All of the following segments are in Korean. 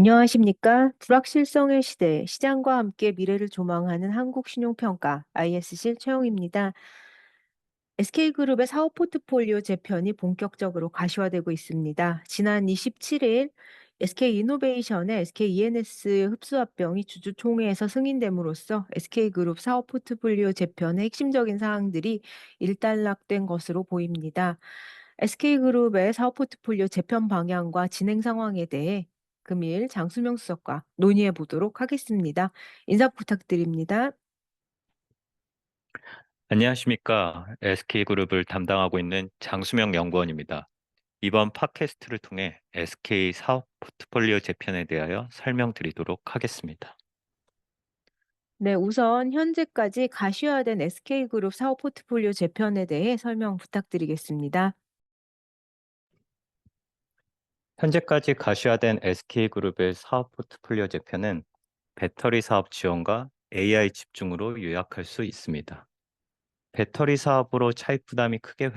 안녕하십니까? 불확실성의 시대, 시장과 함께 미래를 조망하는 한국신용평가 ISC 최영입니다. SK그룹의 사업 포트폴리오 재편이 본격적으로 가시화되고 있습니다. 지난 27일 SK이노베이션의 SKENS 흡수합병이 주주총회에서 승인됨으로써 SK그룹 사업 포트폴리오 재편의 핵심적인 사항들이 일단락된 것으로 보입니다. SK그룹의 사업 포트폴리오 재편 방향과 진행 상황에 대해 금일 장수명 수석과 논의해 보도록 하겠습니다. 인사 부탁드립니다. 안녕하십니까. SK그룹을 담당하고 있는 장수명 연구원입니다. 이번 팟캐스트를 통해 SK 사업 포트폴리오 재편에 대하여 설명드리도록 하겠습니다. 네, 우선 현재까지 가시화된 SK그룹 사업 포트폴리오 재편에 대해 설명 부탁드리겠습니다. 현재까지 가시화된 SK그룹의 사업 포트폴리오 재편은 배터리 사업 지원과 AI 집중으로 요약할 수 있습니다. 배터리 사업으로 차입 부담이 크게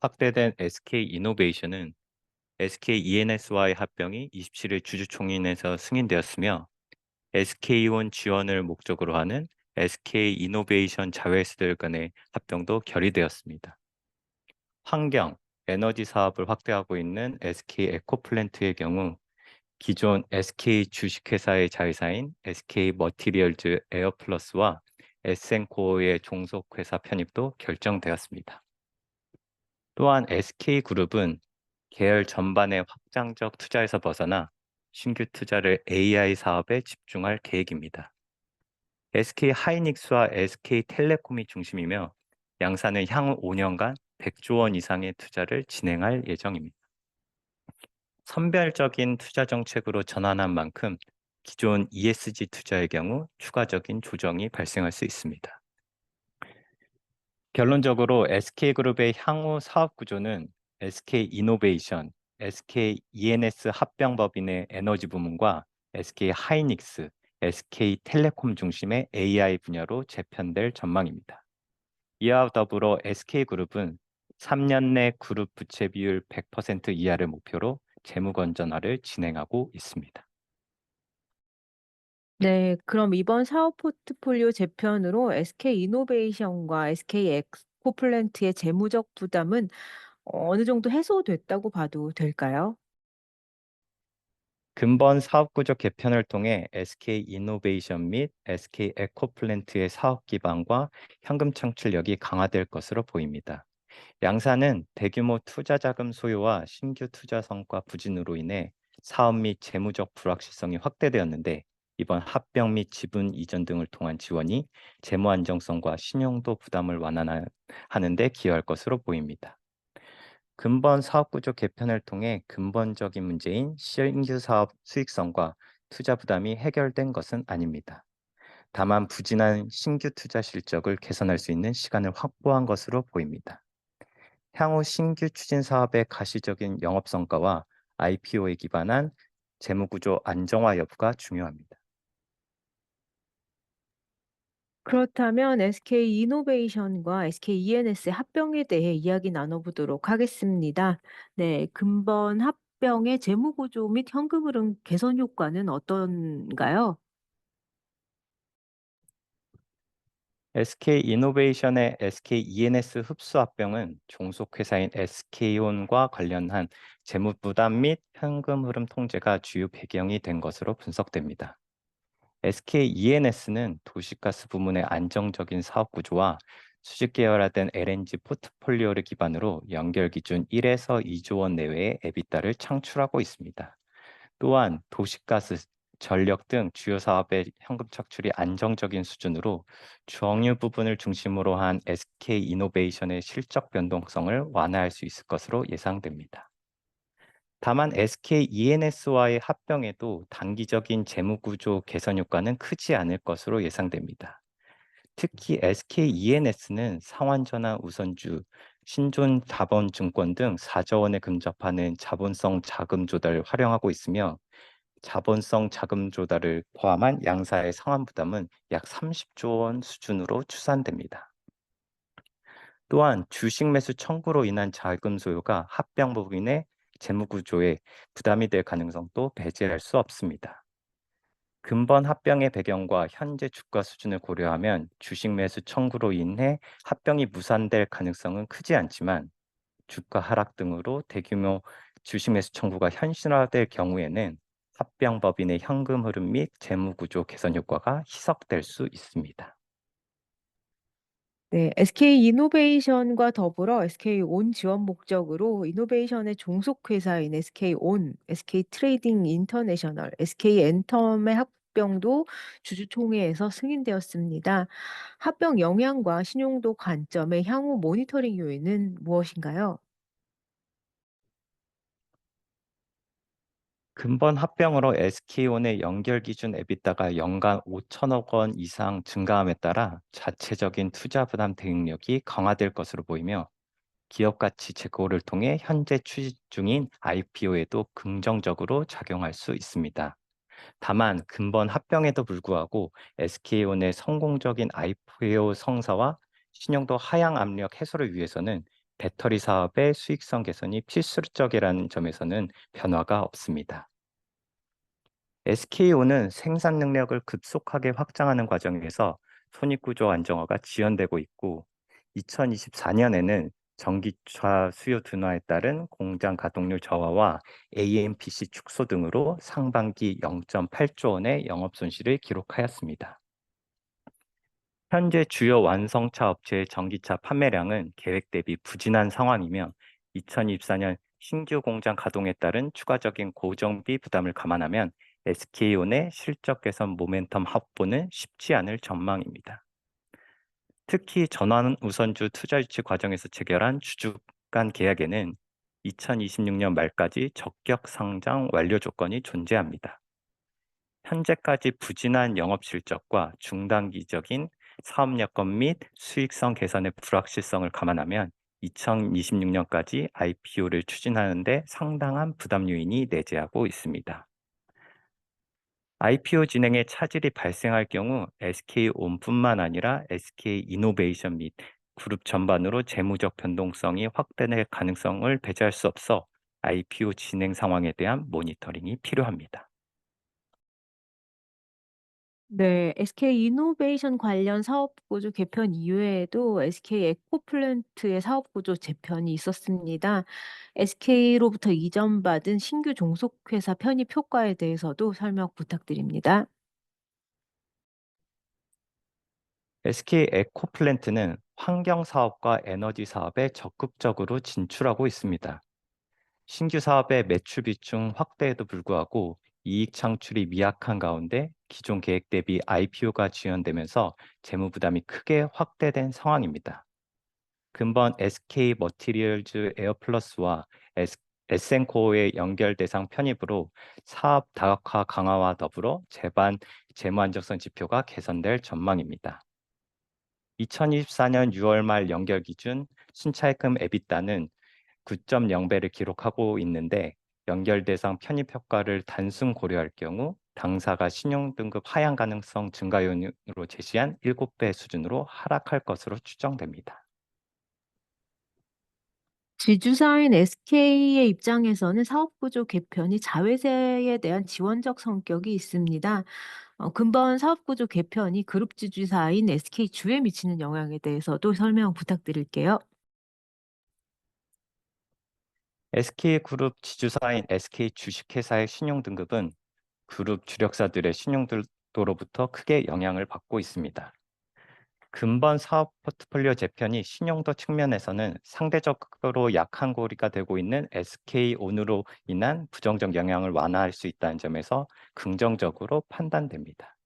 확대된 SK이노베이션은 SKENS와의 합병이 27일 주주총회에서 승인되었으며 SK온 지원을 목적으로 하는 SK이노베이션 자회사들 간의 합병도 결의되었습니다. 환경, 에너지 사업을 확대하고 있는 SK에코플랜트의 경우 기존 SK 주식회사의 자회사인 SK머티리얼즈 에어플러스와 에센코어의 종속회사 편입도 결정되었습니다. 또한 SK그룹은 계열 전반의 확장적 투자에서 벗어나 신규 투자를 AI 사업에 집중할 계획입니다. SK하이닉스와 SK텔레콤이 중심이며 양사는 향후 5년간 100조 원 이상의 투자를 진행할 예정입니다. 선별적인 투자 정책으로 전환한 만큼 기존 ESG 투자의 경우 추가적인 조정이 발생할 수 있습니다. 결론적으로 SK그룹의 향후 사업 구조는 SK이노베이션, SKENS 합병법인의 에너지 부문과 SK하이닉스, SK텔레콤 중심의 AI 분야로 재편될 전망입니다. 이와 더불어 SK그룹은 3년 내 그룹 부채 비율 100% 이하를 목표로 재무 건전화를 진행하고 있습니다. 네, 그럼 이번 사업 포트폴리오 재편으로 SK이노베이션과 SK에코플랜트의 재무적 부담은 어느 정도 해소됐다고 봐도 될까요? 근본 사업구조 개편을 통해 SK이노베이션 및 SK에코플랜트의 사업 기반과 현금 창출력이 강화될 것으로 보입니다. 양사는 대규모 투자 자금 소요와 신규 투자 성과 부진으로 인해 사업 및 재무적 불확실성이 확대되었는데 이번 합병 및 지분 이전 등을 통한 지원이 재무 안정성과 신용도 부담을 완화하는 데 기여할 것으로 보입니다. 근본 사업 구조 개편을 통해 근본적인 문제인 신규 사업 수익성과 투자 부담이 해결된 것은 아닙니다. 다만 부진한 신규 투자 실적을 개선할 수 있는 시간을 확보한 것으로 보입니다. 향후 신규 추진 사업의 가시적인 영업 성과와 IPO에 기반한 재무 구조 안정화 여부가 중요합니다. 그렇다면 SK이노베이션과 SKENS의 합병에 대해 이야기 나눠보도록 하겠습니다. 네, 근본 합병의 재무 구조 및 현금 흐름 개선 효과는 어떤가요? SK이노베이션의 SKENS 흡수 합병은 종속회사인 SK온과 관련한 재무 부담 및 현금 흐름 통제가 주요 배경이 된 것으로 분석됩니다. SKENS는 도시가스 부문의 안정적인 사업 구조와 수직 계열화된 LNG 포트폴리오를 기반으로 연결 기준 1에서 2조 원 내외의 에비타를 창출하고 있습니다. 또한 도시가스, 전력 등 주요 사업의 현금 착출이 안정적인 수준으로 주억류 부분을 중심으로 한 SK이노베이션의 실적 변동성을 완화할 수 있을 것으로 예상됩니다. 다만 SKENS와의 합병에도 단기적인 재무구조 개선 효과는 크지 않을 것으로 예상됩니다. 특히 SKENS는 상환전환 우선주, 신존 자본증권 등 4조 원에 근접하는 자본성 자금 조달을 활용하고 있으며 자본성 자금 조달을 포함한 양사의 상환 부담은 약 30조 원 수준으로 추산됩니다. 또한 주식 매수 청구로 인한 자금 소요가 합병법인의 재무 구조에 부담이 될 가능성도 배제할 수 없습니다. 근본 합병의 배경과 현재 주가 수준을 고려하면 주식 매수 청구로 인해 합병이 무산될 가능성은 크지 않지만 주가 하락 등으로 대규모 주식 매수 청구가 현실화될 경우에는 합병법인의 현금 흐름 및 재무 구조 개선 효과가 희석될 수 있습니다. 네, SK 이노베이션과 더불어 SK온 지원 목적으로 이노베이션의 종속 회사인 SK온, SK 트레이딩 인터내셔널, SK 엔텀의 합병도 주주총회에서 승인되었습니다. 합병 영향과 신용도 관점의 향후 모니터링 요인은 무엇인가요? 근본 합병으로 SK온의 연결 기준 에비타가 연간 5천억 원 이상 증가함에 따라 자체적인 투자 부담 대응력이 강화될 것으로 보이며 기업 가치 제고를 통해 현재 추진 중인 IPO에도 긍정적으로 작용할 수 있습니다. 다만 근본 합병에도 불구하고 SK온의 성공적인 IPO 성사와 신용도 하향 압력 해소를 위해서는 배터리 사업의 수익성 개선이 필수적이라는 점에서는 변화가 없습니다. SK온은 생산 능력을 급속하게 확장하는 과정에서 손익구조 안정화가 지연되고 있고 2024년에는 전기차 수요 둔화에 따른 공장 가동률 저하와 AMPC 축소 등으로 상반기 0.8조 원의 영업 손실을 기록하였습니다. 현재 주요 완성차 업체의 전기차 판매량은 계획 대비 부진한 상황이며 2024년 신규 공장 가동에 따른 추가적인 고정비 부담을 감안하면 SK온의 실적 개선 모멘텀 확보는 쉽지 않을 전망입니다. 특히 전환 우선주 투자 유치 과정에서 체결한 주주 간 계약에는 2026년 말까지 적격 상장 완료 조건이 존재합니다. 현재까지 부진한 영업 실적과 중단기적인 사업 여건 및 수익성 개선의 불확실성을 감안하면 2026년까지 IPO를 추진하는 데 상당한 부담 요인이 내재하고 있습니다. IPO 진행에 차질이 발생할 경우 SK온뿐만 아니라 SK이노베이션 및 그룹 전반으로 재무적 변동성이 확대될 가능성을 배제할 수 없어 IPO 진행 상황에 대한 모니터링이 필요합니다. 네, SK 이노베이션 관련 사업 구조 개편 이외에도 SK 에코플랜트의 사업 구조 재편이 있었습니다. SK로부터 이전받은 신규 종속회사 편입 효과에 대해서도 설명 부탁드립니다. SK 에코플랜트는 환경 사업과 에너지 사업에 적극적으로 진출하고 있습니다. 신규 사업의 매출 비중 확대에도 불구하고 이익 창출이 미약한 가운데 기존 계획 대비 IPO가 지연되면서 재무 부담이 크게 확대된 상황입니다. 근본 SK 머티리얼즈 에어플러스와 에센코어의 연결 대상 편입으로 사업 다각화 강화와 더불어 재무 안정성 지표가 개선될 전망입니다. 2024년 6월 말 연결 기준 순차익금 에비타는 9.0배를 기록하고 있는데 연결 대상 편입 효과를 단순 고려할 경우 당사가 신용등급 하향 가능성 증가 요인으로 제시한 7배 수준으로 하락할 것으로 추정됩니다. 지주사인 SK의 입장에서는 사업 구조 개편이 자회사에 대한 지원적 성격이 있습니다. 근본 사업 구조 개편이 그룹 지주사인 SK 주에 미치는 영향에 대해서도 설명 부탁드릴게요. SK그룹 지주사인 SK 주식회사의 신용등급은 그룹 주력사들의 신용도로부터 크게 영향을 받고 있습니다. 근본 사업 포트폴리오 재편이 신용도 측면에서는 상대적으로 약한 고리가 되고 있는 SK온으로 인한 부정적 영향을 완화할 수 있다는 점에서 긍정적으로 판단됩니다.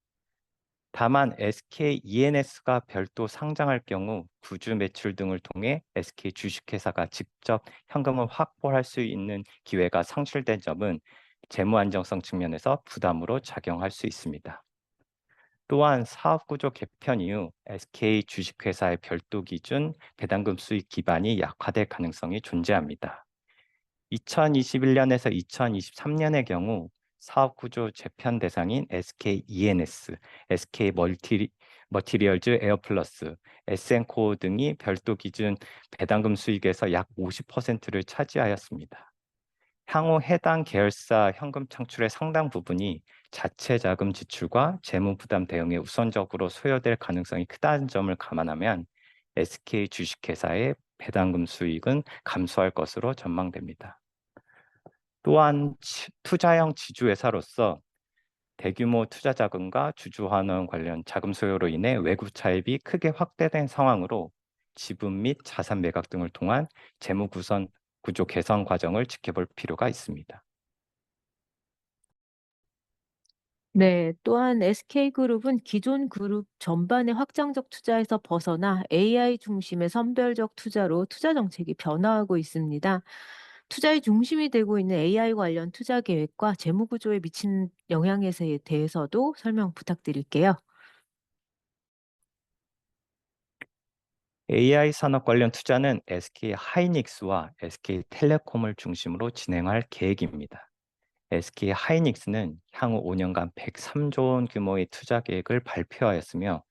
다만 SKENS가 별도 상장할 경우 구주 매출 등을 통해 SK 주식회사가 직접 현금을 확보할 수 있는 기회가 상실된 점은 재무 안정성 측면에서 부담으로 작용할 수 있습니다. 또한 사업 구조 개편 이후 SK 주식회사의 별도 기준 배당금 수익 기반이 약화될 가능성이 존재합니다. 2021년에서 2023년의 경우 사업 구조 재편 대상인 SK ENS, SK 머티리얼즈 에어플러스, 에센코 등이 별도 기준 배당금 수익에서 약 50%를 차지하였습니다. 향후 해당 계열사 현금 창출의 상당 부분이 자체 자금 지출과 재무 부담 대응에 우선적으로 소요될 가능성이 크다는 점을 감안하면 SK 주식회사의 배당금 수익은 감소할 것으로 전망됩니다. 또한 투자형 지주회사로서 대규모 투자 자금과 주주 환원 관련 자금 소요로 인해 외국 차입이 크게 확대된 상황으로 지분 및 자산 매각 등을 통한 재무 구조 개선 과정을 지켜볼 필요가 있습니다. 네, 또한 SK그룹은 기존 그룹 전반의 확장적 투자에서 벗어나 AI 중심의 선별적 투자로 투자 정책이 변화하고 있습니다. 투자의 중심이 되고 있는 AI 관련 투자 계획과 재무 구조에 미친 영향에 대해서도 설명 부탁드릴게요. AI 산업 관련 투자는 SK 하이닉스와 SK 텔레콤을 중심으로 진행할 계획입니다. SK 하이닉스는 향후 5년간 103조 원 규모의 투자 계획을 발표하였으며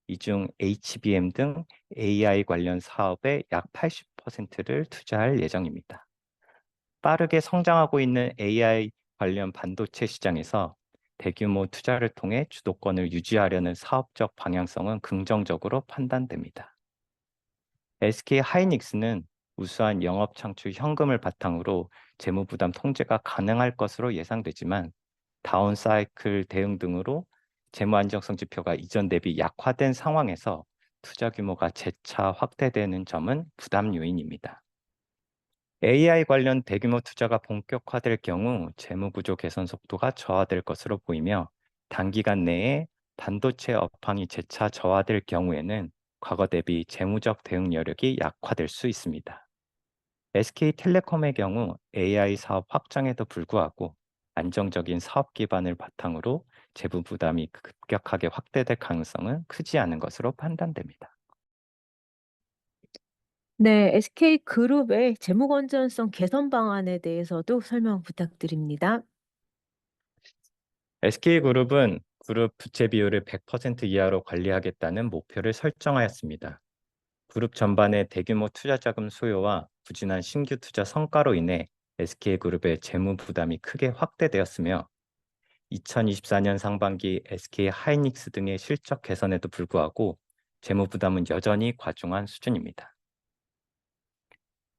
이 중 HBM 등 AI 관련 사업의 약 80%를 투자할 예정입니다. 빠르게 성장하고 있는 AI 관련 반도체 시장에서 대규모 투자를 통해 주도권을 유지하려는 사업적 방향성은 긍정적으로 판단됩니다. SK 하이닉스는 우수한 영업 창출 현금을 바탕으로 재무 부담 통제가 가능할 것으로 예상되지만 다운 사이클 대응 등으로 재무 안정성 지표가 이전 대비 약화된 상황에서 투자 규모가 재차 확대되는 점은 부담 요인입니다. AI 관련 대규모 투자가 본격화될 경우 재무 구조 개선 속도가 저하될 것으로 보이며 단기간 내에 반도체 업황이 재차 저하될 경우에는 과거 대비 재무적 대응 여력이 약화될 수 있습니다. SK텔레콤의 경우 AI 사업 확장에도 불구하고 안정적인 사업 기반을 바탕으로 재무 부담이 급격하게 확대될 가능성은 크지 않은 것으로 판단됩니다. 네, SK그룹의 재무 건전성 개선 방안에 대해서도 설명 부탁드립니다. SK그룹은 그룹 부채 비율을 100% 이하로 관리하겠다는 목표를 설정하였습니다. 그룹 전반의 대규모 투자 자금 소요와 부진한 신규 투자 성과로 인해 SK그룹의 재무 부담이 크게 확대되었으며 2024년 상반기 SK 하이닉스 등의 실적 개선에도 불구하고 재무 부담은 여전히 과중한 수준입니다.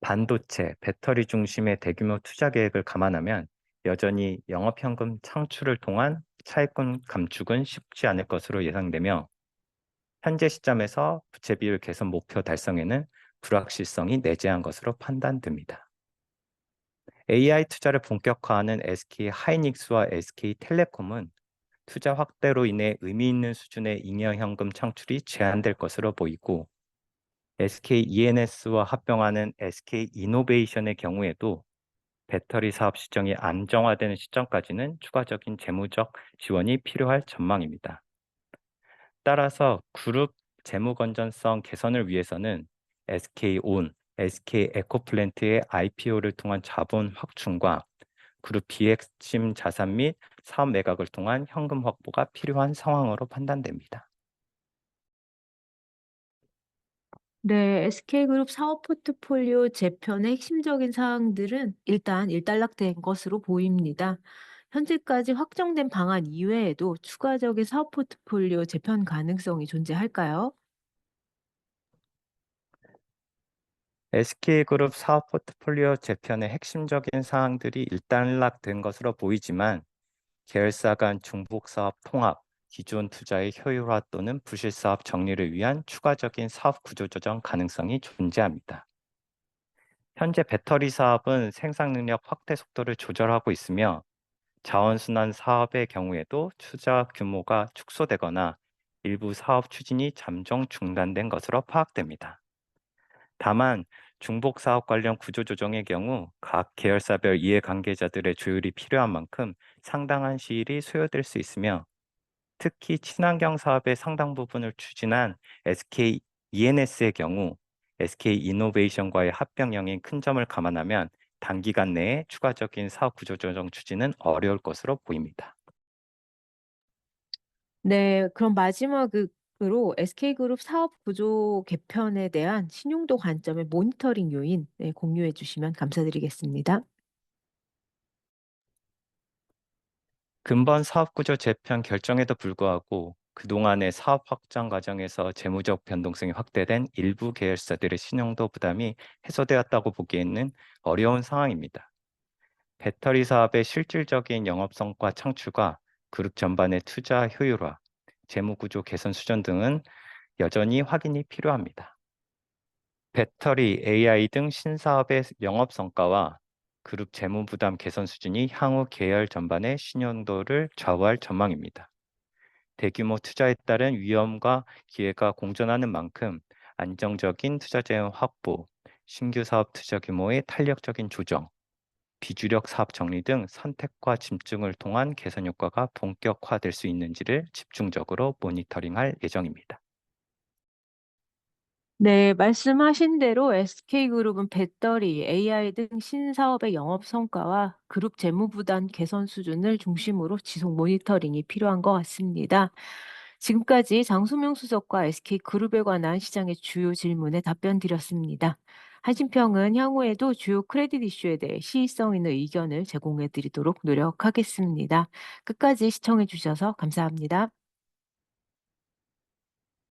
반도체, 배터리 중심의 대규모 투자 계획을 감안하면 여전히 영업현금 창출을 통한 차입금 감축은 쉽지 않을 것으로 예상되며 현재 시점에서 부채 비율 개선 목표 달성에는 불확실성이 내재한 것으로 판단됩니다. AI 투자를 본격화하는 SK 하이닉스와 SK 텔레콤은 투자 확대로 인해 의미 있는 수준의 잉여 현금 창출이 제한될 것으로 보이고 SK ENS와 합병하는 SK 이노베이션의 경우에도 배터리 사업 시정이 안정화되는 시점까지는 추가적인 재무적 지원이 필요할 전망입니다. 따라서 그룹 재무 건전성 개선을 위해서는 SK온, SK 에코플랜트의 IPO를 통한 자본 확충과 그룹 비핵심 자산 및 사업 매각을 통한 현금 확보가 필요한 상황으로 판단됩니다. 네, SK그룹 사업 포트폴리오 재편의 핵심적인 사항들은 일단 일단락된 것으로 보입니다. 현재까지 확정된 방안 이외에도 추가적인 사업 포트폴리오 재편 가능성이 존재할까요? SK그룹 사업 포트폴리오 재편의 핵심적인 사항들이 일단락된 것으로 보이지만 계열사 간 중복 사업 통합, 기존 투자의 효율화 또는 부실 사업 정리를 위한 추가적인 사업 구조 조정 가능성이 존재합니다. 현재 배터리 사업은 생산 능력 확대 속도를 조절하고 있으며 자원순환 사업의 경우에도 투자 규모가 축소되거나 일부 사업 추진이 잠정 중단된 것으로 파악됩니다. 다만 중복 사업 관련 구조 조정의 경우 각 계열사별 이해관계자들의 조율이 필요한 만큼 상당한 시일이 소요될 수 있으며 특히 친환경 사업의 상당 부분을 추진한 SK ENS의 경우 SK 이노베이션과의 합병형인 큰 점을 감안하면 단기간 내에 추가적인 사업 구조 조정 추진은 어려울 것으로 보입니다. 네, 그럼 마지막으로 SK그룹 사업 구조 개편에 대한 신용도 관점의 모니터링 요인 공유해 주시면 감사드리겠습니다. 근본 사업구조 재편 결정에도 불구하고 그동안의 사업 확장 과정에서 재무적 변동성이 확대된 일부 계열사들의 신용도 부담이 해소되었다고 보기에는 어려운 상황입니다. 배터리 사업의 실질적인 영업 성과 창출과 그룹 전반의 투자 효율화, 재무 구조 개선 수준 등은 여전히 확인이 필요합니다. 배터리, AI 등 신사업의 영업 성과와 그룹 재무 부담 개선 수준이 향후 계열 전반의 신용도를 좌우할 전망입니다. 대규모 투자에 따른 위험과 기회가 공존하는 만큼 안정적인 투자 재원 확보, 신규 사업 투자 규모의 탄력적인 조정, 비주력 사업 정리 등 선택과 집중을 통한 개선 효과가 본격화될 수 있는지를 집중적으로 모니터링할 예정입니다. 네, 말씀하신 대로 SK그룹은 배터리, AI 등 신사업의 영업 성과와 그룹 재무 부담 개선 수준을 중심으로 지속 모니터링이 필요한 것 같습니다. 지금까지 장수명 수석과 SK그룹에 관한 시장의 주요 질문에 답변 드렸습니다. 한진평은 향후에도 주요 크레딧 이슈에 대해 시의성 있는 의견을 제공해 드리도록 노력하겠습니다. 끝까지 시청해 주셔서 감사합니다.